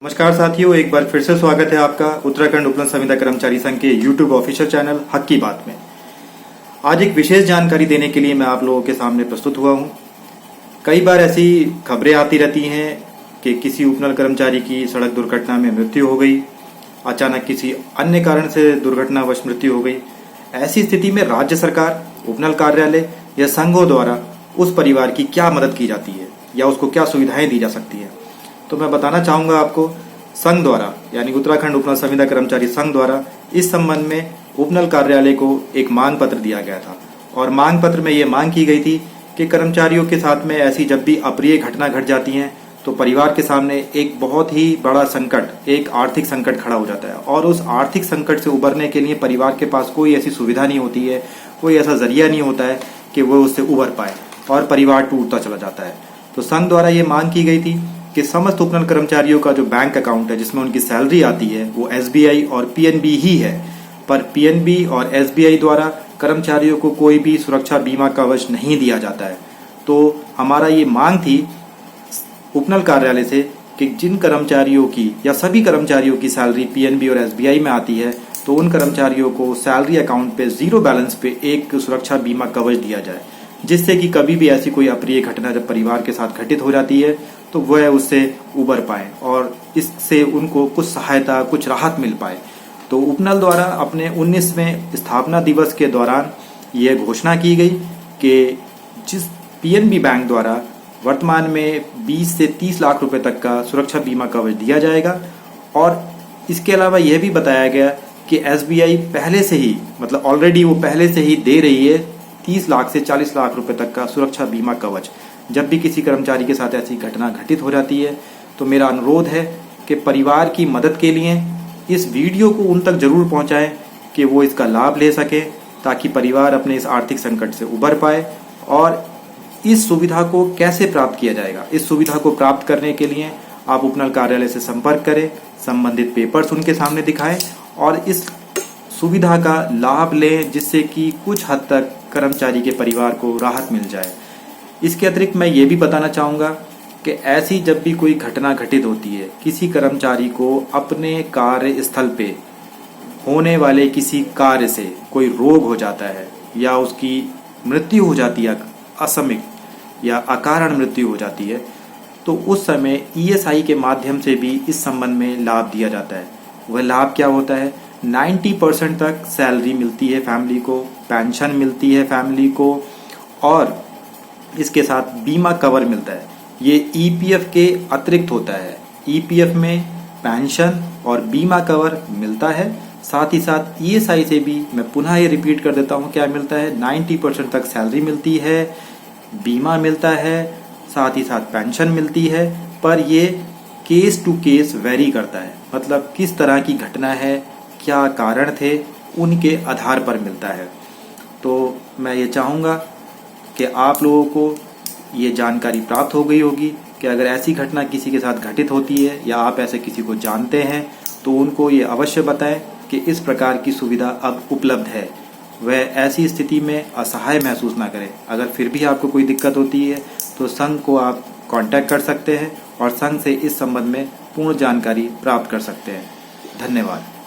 नमस्कार साथियों, एक बार फिर से स्वागत है आपका उत्तराखंड उपलन संविदा कर्मचारी संघ के YouTube ऑफिशियल चैनल हक की बात में। आज एक विशेष जानकारी देने के लिए मैं आप लोगों के सामने प्रस्तुत हुआ हूं। कई बार ऐसी खबरें आती रहती हैं कि किसी उपनल कर्मचारी की सड़क दुर्घटना में मृत्यु हो गई, अचानक किसी अन्य कारण से दुर्घटनावश मृत्यु हो गई। ऐसी स्थिति में राज्य सरकार, उपनल कार्यालय या संघों द्वारा उस परिवार की क्या मदद की जाती है या उसको क्या सुविधाएं दी जा सकती है, तो मैं बताना चाहूंगा आपको। संघ द्वारा यानी उत्तराखंड उपनल संविदा कर्मचारी संघ द्वारा इस संबंध में उपनल कार्यालय को एक मांग पत्र दिया गया था और मांग पत्र में ये मांग की गई थी कि कर्मचारियों के साथ में ऐसी जब भी अप्रिय घटना घट जाती है तो परिवार के सामने एक बहुत ही बड़ा संकट, एक आर्थिक संकट खड़ा हो जाता है और उस आर्थिक संकट से उबरने के लिए परिवार के पास कोई ऐसी सुविधा नहीं होती है, कोई ऐसा जरिया नहीं होता है कि वो उससे उबर पाए और परिवार टूटता चला जाता है। तो संघ द्वारा ये मांग की गई थी कि समस्त उपनल कर्मचारियों का जो बैंक अकाउंट है जिसमें उनकी सैलरी आती है वो SBI और PNB ही है, पर PNB और SBI द्वारा कर्मचारियों को कोई भी सुरक्षा बीमा कवच नहीं दिया जाता है। तो हमारा ये मांग थी उपनल कार्यालय से कि जिन कर्मचारियों की या सभी कर्मचारियों की सैलरी PNB और SBI में आती है तो उन कर्मचारियों को सैलरी अकाउंट पे जीरो बैलेंस पे एक सुरक्षा बीमा कवच दिया जाए, जिससे कि कभी भी ऐसी कोई अप्रिय घटना जब परिवार के साथ घटित हो जाती है तो वह उससे उबर पाए और इससे उनको कुछ सहायता, कुछ राहत मिल पाए। तो उपनल द्वारा अपने 19वें स्थापना दिवस के दौरान यह घोषणा की गई कि जिस PNB बैंक द्वारा वर्तमान में 20 से 30 लाख रुपए तक का सुरक्षा बीमा कवच दिया जाएगा और इसके अलावा यह भी बताया गया कि SBI पहले से ही, मतलब ऑलरेडी वो पहले से ही दे रही है 30 लाख से 40 लाख रुपए तक का सुरक्षा बीमा कवच। जब भी किसी कर्मचारी के साथ ऐसी घटना घटित हो जाती है तो मेरा अनुरोध है कि परिवार की मदद के लिए इस वीडियो को उन तक जरूर पहुंचाएं कि वो इसका लाभ ले सके, ताकि परिवार अपने इस आर्थिक संकट से उबर पाए। और इस सुविधा को कैसे प्राप्त किया जाएगा, इस सुविधा को प्राप्त करने के लिए आप उपनल कार्यालय से संपर्क करें, संबंधित पेपर्स उनके सामने दिखाएं और इस सुविधा का लाभ लें, जिससे कि कुछ हद तक कर्मचारी के परिवार को राहत मिल जाए। इसके अतिरिक्त मैं ये भी बताना चाहूँगा कि ऐसी जब भी कोई घटना घटित होती है, किसी कर्मचारी को अपने कार्य स्थल पे होने वाले किसी कार्य से कोई रोग हो जाता है या उसकी मृत्यु हो जाती है, असमयिक या अकारण मृत्यु हो जाती है, तो उस समय ESI के माध्यम से भी इस संबंध में लाभ दिया जाता है। वह लाभ क्या होता है? 90% तक सैलरी मिलती है फैमिली को, पेंशन मिलती है फैमिली को और इसके साथ बीमा कवर मिलता है। ये EPF के अतिरिक्त होता है। EPF में पेंशन और बीमा कवर मिलता है, साथ ही साथ ESI से भी मैं पुनः ये रिपीट कर देता हूँ क्या मिलता है। 90% तक सैलरी मिलती है, बीमा मिलता है, साथ ही साथ पेंशन मिलती है, पर ये केस टू केस वेरी करता है, मतलब किस तरह की घटना है, क्या कारण थे, उनके आधार पर मिलता है। तो मैं ये चाहूँगा कि आप लोगों को ये जानकारी प्राप्त हो गई होगी कि अगर ऐसी घटना किसी के साथ घटित होती है या आप ऐसे किसी को जानते हैं तो उनको ये अवश्य बताएं कि इस प्रकार की सुविधा अब उपलब्ध है। वह ऐसी स्थिति में असहाय महसूस ना करें। अगर फिर भी आपको कोई दिक्कत होती है तो संघ को आप कांटेक्ट कर सकते हैं और संघ से इस संबंध में पूर्ण जानकारी प्राप्त कर सकते हैं। धन्यवाद।